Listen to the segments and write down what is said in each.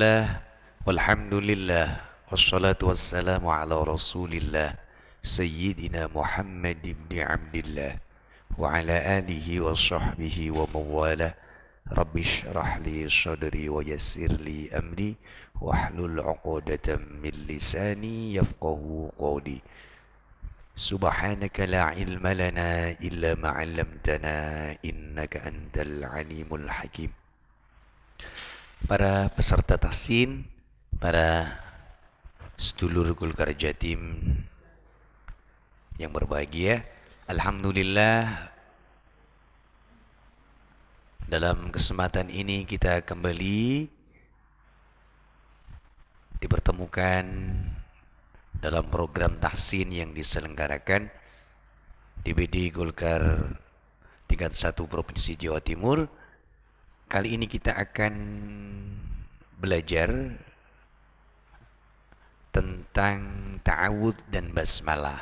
Bismillah, walhamdulillah, wassalatu wassalamu ala rasulillah, Sayyidina Muhammad ibn Abdillah, wa ala alihi wa sahbihi wa mawala. Rabbi shrah li sadri wa yassir li amri, wahlul 'uqdatam min lisani yafqahu qawli. Subhanaka la ilma lana illa ma 'allamtana innaka antal alimul hakim. Para peserta tahsin, para sedulur Golkar Jatim yang berbahagia, alhamdulillah dalam kesempatan ini kita kembali dipertemukan dalam program tahsin yang diselenggarakan DPD Golkar tingkat 1 Provinsi Jawa Timur. Kali ini kita akan belajar tentang ta'awud dan basmalah.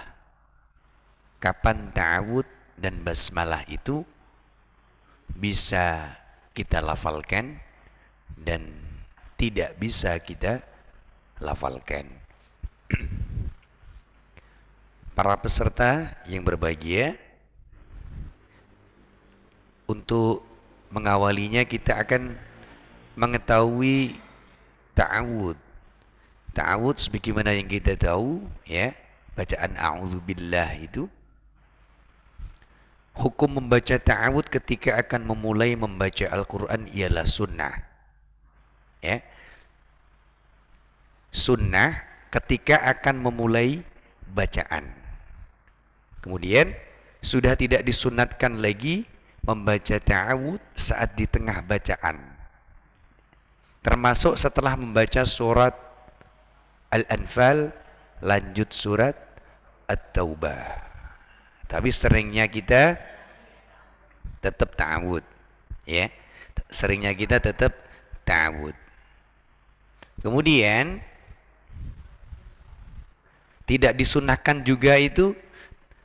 Kapan ta'awud dan basmalah itu bisa kita lafalkan dan tidak bisa kita lafalkan. Para peserta yang berbahagia, untuk mengawalinya kita akan mengetahui ta'awud. Ta'awud sebagaimana yang kita tahu, ya, bacaan a'udzubillah itu. Hukum membaca ta'awud ketika akan memulai membaca Al-Quran ialah sunnah. Ya. Sunnah ketika akan memulai bacaan. Kemudian sudah tidak disunatkan lagi membaca ta'awud saat di tengah bacaan, termasuk setelah membaca surat Al-Anfal lanjut surat At-Taubah. Tapi seringnya kita tetap ta'awud, ya. Seringnya kita tetap ta'awud. Kemudian tidak disunahkan juga itu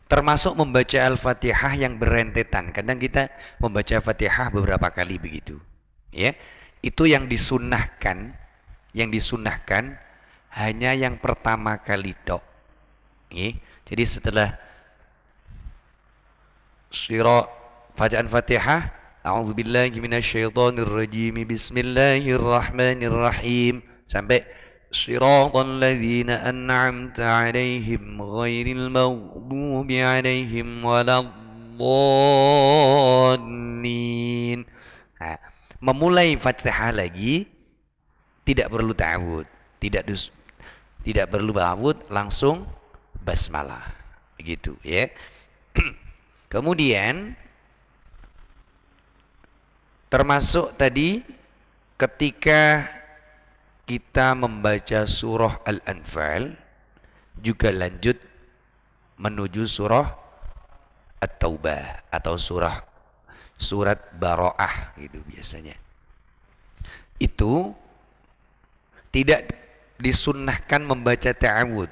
termasuk membaca Al-Fatihah yang berentetan. Kadang kita membaca Fatihah beberapa kali begitu. Ya. Itu yang disunahkan, hanya yang pertama kali tok. Ya. Jadi setelah surah bacaan Fatihah, a'udzubillahi minasyaitonirrajim, bismillahirrahmanirrahim, sampai Shiratal ladzina an'amta 'alaihim ghairil maghdubi 'alaihim waladdallin. Nah, memulai Fatihah lagi tidak perlu ta'awud, tidak perlu ta'awud, langsung basmalah. Begitu, ya. Kemudian termasuk tadi ketika kita membaca surah Al-Anfal juga lanjut menuju surah At-Taubah atau surat Bara'ah gitu biasanya. Itu tidak disunnahkan membaca ta'awud.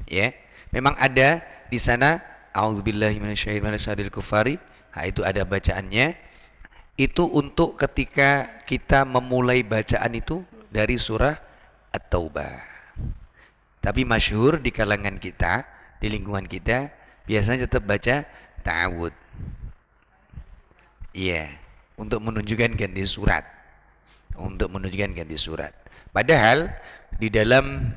Ya, memang ada di sana a'udzubillahi minasyaitonir kufari. Nah, itu ada bacaannya. Itu untuk ketika kita memulai bacaan itu dari surah At-Taubah. Tapi masyhur di kalangan kita, di lingkungan kita, biasanya tetap baca ta'awud. Iya, untuk menunjukkan ganti surat. Padahal di dalam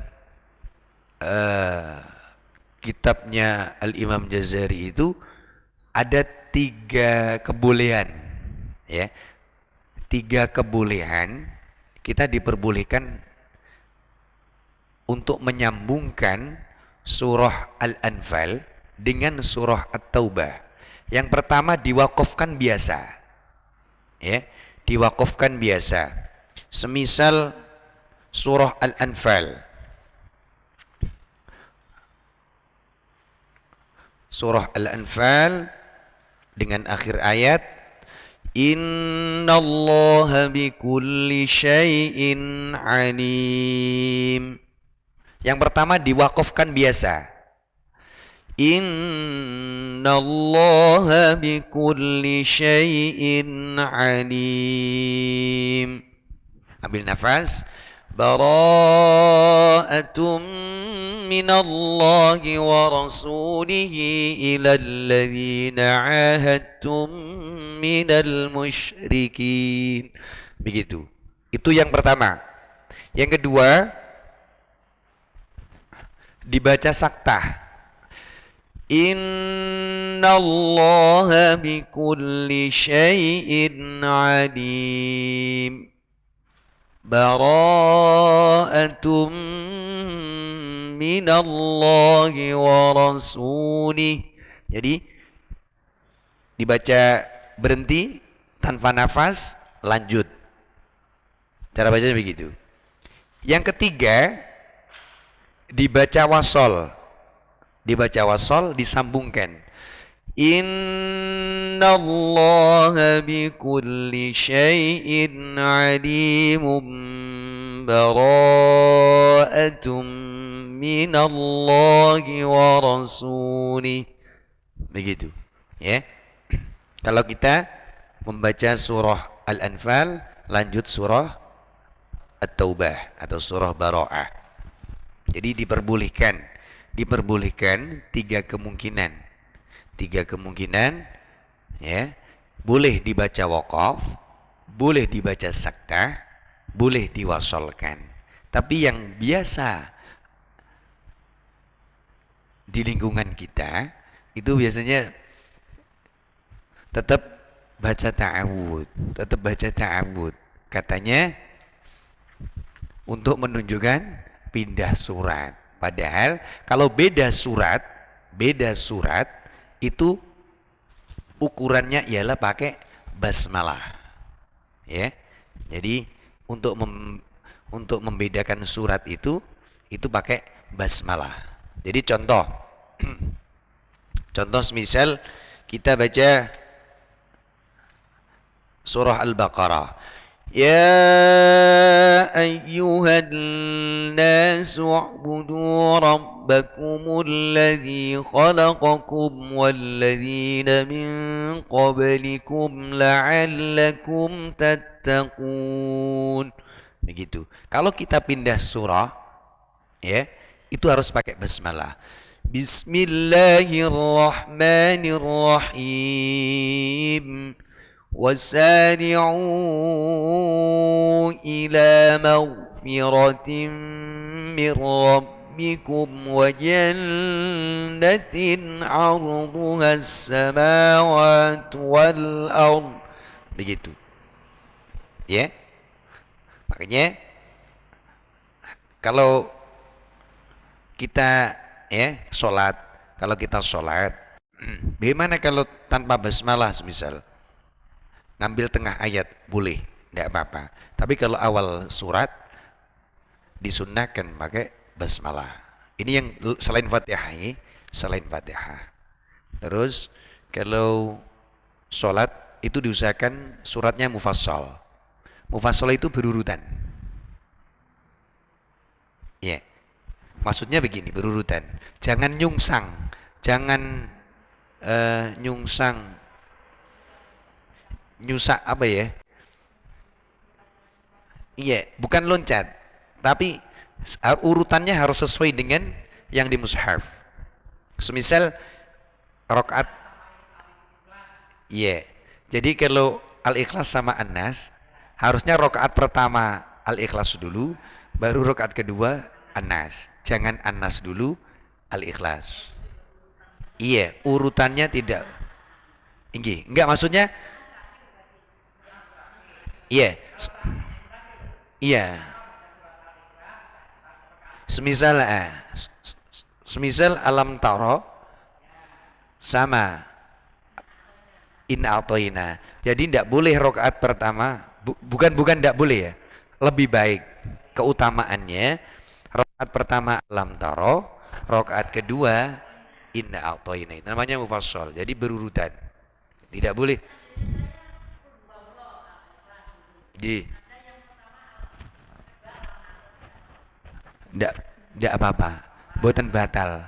kitabnya Al-Imam Jazari itu ada 3 kebolehan, ya. 3 kebolehan kita diperbolehkan untuk menyambungkan surah Al-Anfal dengan surah At-Taubah. Yang pertama diwakafkan biasa, ya, diwakafkan biasa. Semisal surah Al-Anfal, dengan akhir ayat Innallaha bikulli syai'in alim. Yang pertama diwakafkan biasa. Innallaha bikulli syai'in alim. Ambil nafas. Bara'atum minallahi wa rasulihi ilal ladzina ahadtum minal musyrikin. Begitu. Itu yang pertama. Yang kedua, dibaca saktah. Innallaha bikulli syai'in alim. Bara'atum minallahi wa rasulih. Jadi dibaca berhenti tanpa nafas, lanjut. Cara bacanya begitu. Yang ketiga, dibaca wasol. Dibaca wasol, disambungkan. Innallaha bikulli syai'in alimum. Bara'atum minallahi wa rasulih. Begitu, ya. Kalau kita membaca surah Al-Anfal, lanjut surah At-Taubah atau surah Bara'ah. Jadi diperbolehkan tiga kemungkinan, ya. Boleh dibaca waqaf, boleh dibaca saktah, boleh diwasolkan. Tapi yang biasa di lingkungan kita itu biasanya tetap baca ta'awud. Katanya untuk menunjukkan pindah surat. Padahal kalau beda surat itu ukurannya ialah pakai basmalah. Ya. Jadi untuk membedakan surat itu pakai basmalah. Jadi contoh misal kita baca surah Al-Baqarah. Ya ayyuhan nasu u'budu rabbakumul ladzi khalaqakum walladzina min qablikum la'allakum tattaqun. Begitu. Kalau kita pindah surah, ya, itu harus pakai basmalah. Bismillahirrahmanirrahim. وسارعوا إلى مغفرة من ربكم وجنة عرضها السماوات والأرض. Begitu, ya. Makanya kalau kita sholat, bagaimana kalau tanpa basmalah misal? Ngambil tengah ayat boleh, tidak apa-apa. Tapi kalau awal surat disunnahkan pakai basmalah. Ini yang selain Fatihah, Terus kalau sholat itu diusahakan suratnya mufassal. Mufassal itu berurutan. Ya, maksudnya begini, berurutan. Jangan nyungsang, nyusak apa ya? Iya, bukan loncat, tapi urutannya harus sesuai dengan yang di mushaf. Semisal rakaat, iya. Jadi kalau Al-Ikhlas sama An-Nas, harusnya rakaat pertama Al-Ikhlas dulu, baru rakaat kedua An-Nas. Jangan An-Nas dulu, Al-Ikhlas. Iya, urutannya tidak. Enggak, maksudnya iya. Iya. Semisal alam taro sama in a'toina. Jadi tidak boleh rakaat pertama, bukan tidak boleh ya. Lebih baik keutamaannya rakaat pertama alam taro, rakaat kedua in a'toina. Namanya mufassal. Jadi berurutan. Tidak boleh. Tidak apa-apa, buatan batal.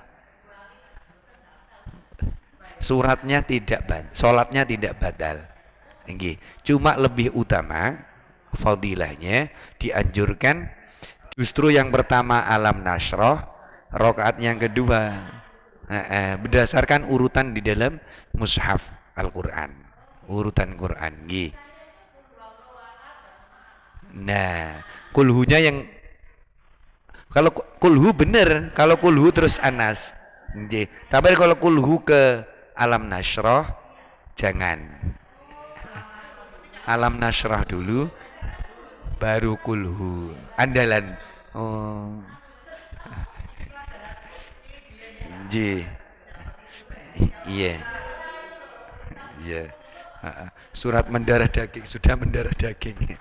Suratnya tidak batal, sholatnya tidak batal. Cuma lebih utama fadilahnya dianjurkan justru yang pertama alam nasroh, rakaat yang kedua berdasarkan urutan di dalam mushaf Al-Quran, urutan Quran. Nah, kulhunya yang kalau kulhu bener, kalau kulhu terus anas. Tapi kalau kulhu ke alam nasroh jangan. Alam nasroh dulu baru kulhu. Andalan. Oh. Iya. Iya. Surat mendarah daging sudah mendarah daging.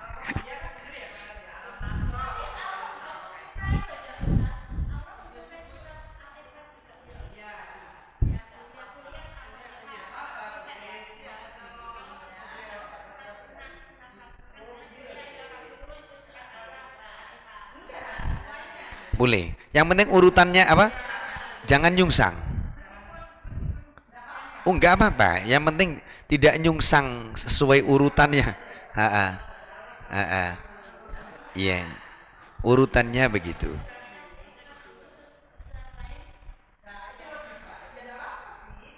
Boleh. Yang penting urutannya apa? Jangan nyungsang. Oh, enggak apa-apa. Yang penting tidak nyungsang sesuai urutannya. Iya. Urutannya begitu.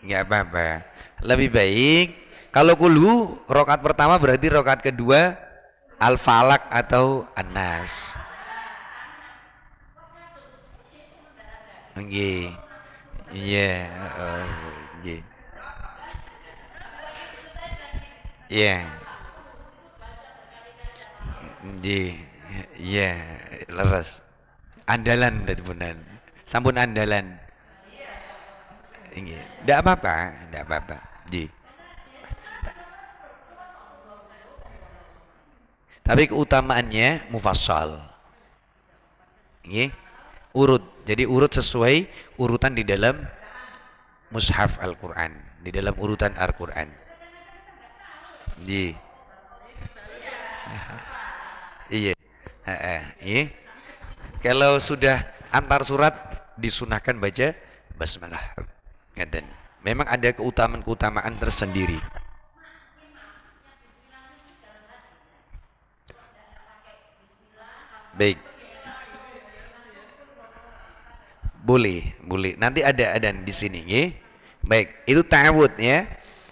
Enggak apa-apa. Lebih baik kalau kulhu rokat pertama berarti rokat kedua al-falak atau an-nas. Nggih. Iya, nggih. Iya. Nggih. Iya, leres. Andalan dadipunan. Sampun andalan. Nggih. Ndak apa-apa, ndak apa-apa. Nggih. Tapi keutamaannya mufassal. Nggih. Urut. Jadi urut sesuai urutan di dalam mushaf Al-Quran, di dalam urutan Al-Quran. Iya. Iya. Iya. Kalau sudah antar surat disunahkan baca basmalah. Ngaten. Memang ada keutamaan tersendiri. Baik. Boleh, boleh. Nanti ada di sini, ya. Baik, itu ta'awud ya.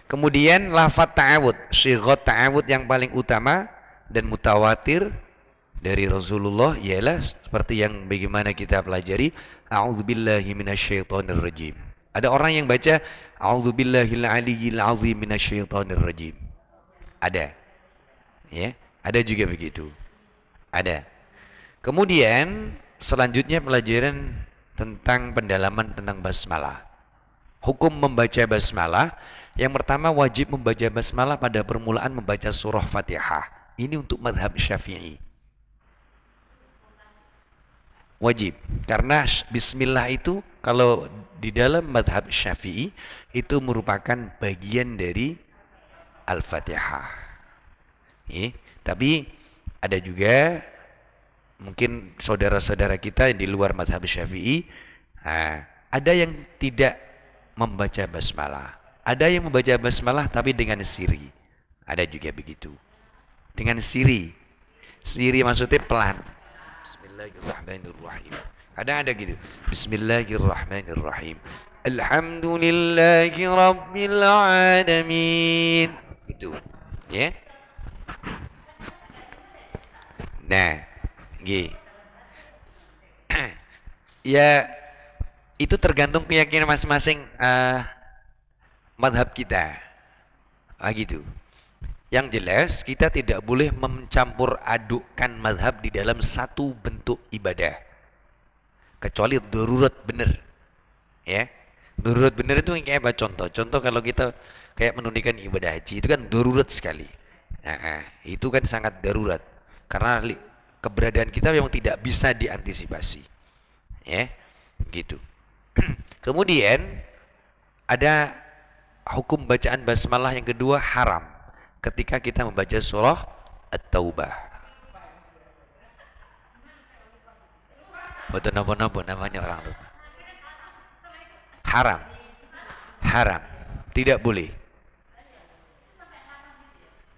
Kemudian lafaz ta'awud, sighat ta'awud yang paling utama dan mutawatir dari Rasulullah ialah seperti yang bagaimana kita pelajari, a'udzubillahi minasyaitonirrajim. Ada orang yang baca a'udzubillahil aliyyil azim minasyaitonirrajim. Ada. Ya, ada juga begitu. Ada. Kemudian selanjutnya pelajaran tentang pendalaman tentang basmalah. Hukum membaca basmalah, yang pertama wajib membaca basmalah pada permulaan membaca surah Fatihah. Ini untuk madhab Syafi'i. Wajib, karena bismillah itu kalau di dalam madhab Syafi'i itu merupakan bagian dari Al-Fatihah. Tapi ada juga mungkin saudara-saudara kita di luar madhab Syafi'i, ada yang tidak membaca basmalah, ada yang membaca basmalah tapi dengan siri, ada juga begitu, dengan siri. Siri maksudnya pelan. Bismillahirrahmanirrahim. Kadang ada gitu. Bismillahirrahmanirrahim. Alhamdulillahi rabbil alamin. Itu, ya. Nah, ya itu tergantung keyakinan masing-masing madhab kita. Gitu. Yang jelas kita tidak boleh mencampur adukkan madhab di dalam satu bentuk ibadah, kecuali darurat benar. Ya, darurat benar itu kayak apa? Contoh kalau kita kayak menunaikan ibadah haji itu kan darurat sekali. Itu kan sangat darurat karena keberadaan kita memang tidak bisa diantisipasi. Ya, gitu. Kemudian ada hukum bacaan basmalah yang kedua haram ketika kita membaca surah At-Taubah. Betul napa namanya orang lupa. Haram, tidak boleh.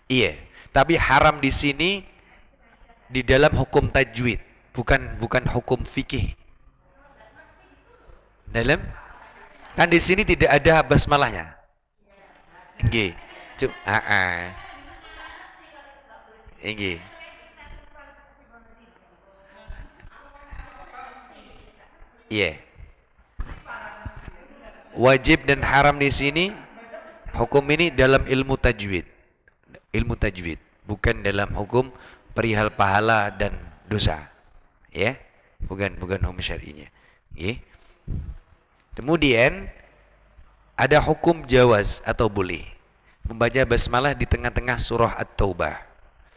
Iya, tapi haram di sini di dalam hukum tajwid, bukan hukum fikih. Dalam kan di sini tidak ada basmalahnya. Nggih. Nggih. Iya. Wajib dan haram di sini hukum ini dalam ilmu tajwid. Ilmu tajwid, bukan dalam hukum perihal pahala dan dosa. Ya. Bukan hukum syar'inya. Nggih. Kemudian ada hukum jawaz atau boleh membaca basmalah di tengah-tengah surah At-Taubah.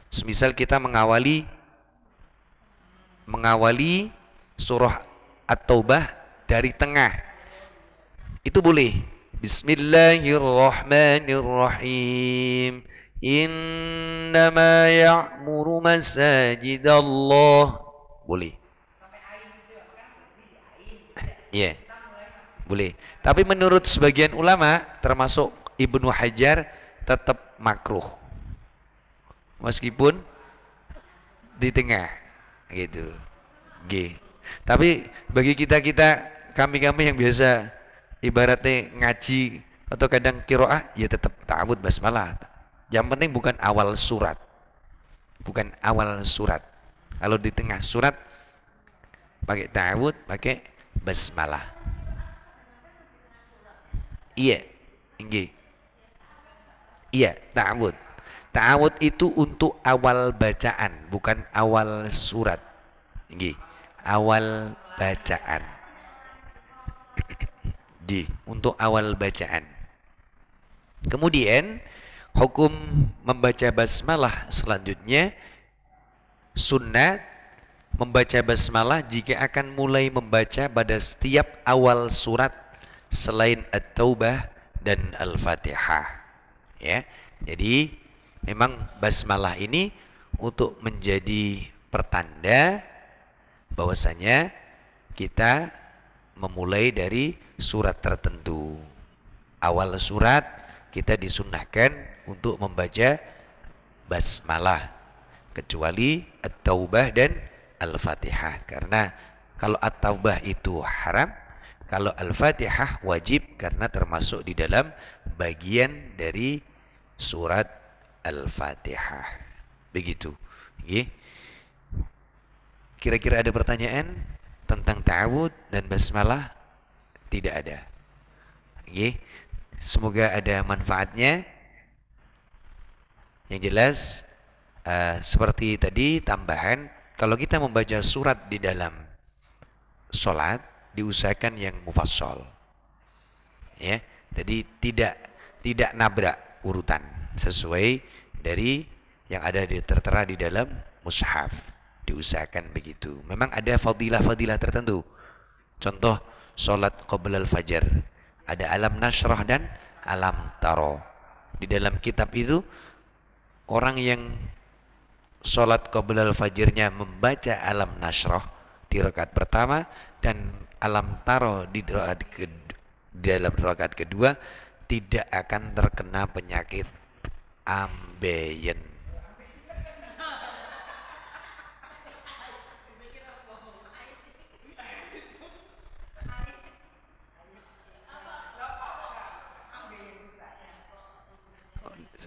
Semisal kita mengawali surah At-Taubah dari tengah, itu boleh. Bismillahirrahmanirrahim. Innama ya'muru masajidallah. Boleh. Iya. Yeah. Boleh. Tapi menurut sebagian ulama termasuk Ibnu Hajar tetap makruh. Meskipun di tengah gitu. G. Tapi bagi kami yang biasa ibaratnya ngaji atau kadang qiraah, ya tetap ta'awud basmalah. Yang penting bukan awal surat. Bukan awal surat. Kalau di tengah surat pakai ta'awud, pakai basmalah. Iya, nggih. Iya, ta'awud. Ta'awud itu untuk awal bacaan, bukan awal surat. Nggih. Awal bacaan. Nggih, untuk awal bacaan. Kemudian hukum membaca basmalah selanjutnya sunnah membaca basmalah jika akan mulai membaca pada setiap awal surat selain At-Taubah dan Al-Fatihah. Ya. Jadi memang basmalah ini untuk menjadi pertanda bahwasanya kita memulai dari surat tertentu. Awal surat kita disunnahkan untuk membaca basmalah kecuali At-Taubah dan Al-Fatihah, karena kalau At-Taubah itu haram, kalau Al-Fatihah wajib karena termasuk di dalam bagian dari surat Al-Fatihah. Begitu. Nggih. Kira-kira ada pertanyaan tentang ta'awud dan basmalah? Tidak ada. Nggih. Semoga ada manfaatnya. Yang jelas seperti tadi tambahan, kalau kita membaca surat di dalam sholat diusahakan yang mufassal, ya. Jadi tidak nabrak urutan, sesuai dari yang ada tertera di dalam mushaf, diusahakan begitu. Memang ada fadilah-fadilah tertentu. Contoh sholat qoblal fajar, ada alam nasrah dan alam taro. Di dalam kitab itu orang yang sholat qoblal fajrnya membaca alam nasrah di rakaat pertama dan alam taro di dalam rakaat kedua tidak akan terkena penyakit ambeien.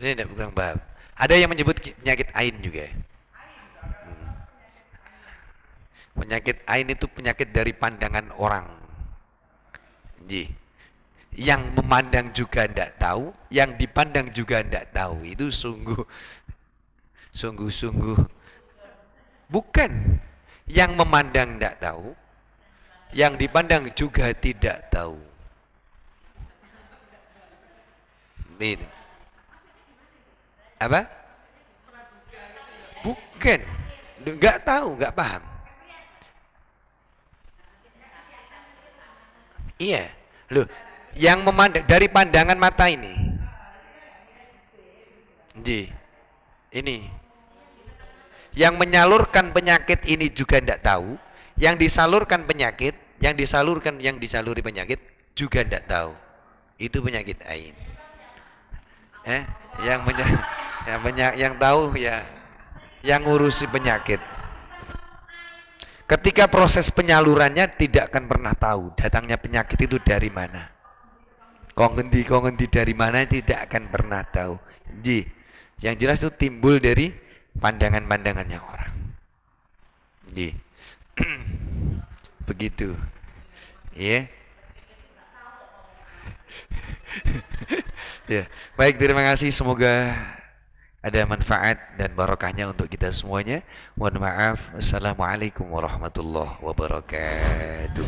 Saya tidak kurang paham. Ada yang menyebut penyakit ain juga. Penyakit ain itu penyakit dari pandangan orang. Yang memandang juga tidak tahu, yang dipandang juga tidak tahu. Itu sungguh bukan yang memandang tidak tahu, yang dipandang juga tidak tahu. Ini apa? Bukan, nggak tahu, nggak paham. Iya, loh, yang memandang dari pandangan mata ini. Ini yang menyalurkan penyakit ini juga tidak tahu, yang disalurkan penyakit, yang disaluri penyakit juga tidak tahu. Itu penyakit ain. Yang tahu ya yang ngurusi penyakit. Ketika proses penyalurannya tidak akan pernah tahu datangnya penyakit itu dari mana. Kok ngendi dari mana tidak akan pernah tahu. Ji, yang jelas itu timbul dari pandangan-pandangannya orang. Ji. Begitu. Ya. Ya, baik, terima kasih, semoga ada manfaat dan barokahnya untuk kita semuanya. Mohon maaf. Wassalamualaikum warahmatullahi wabarakatuh.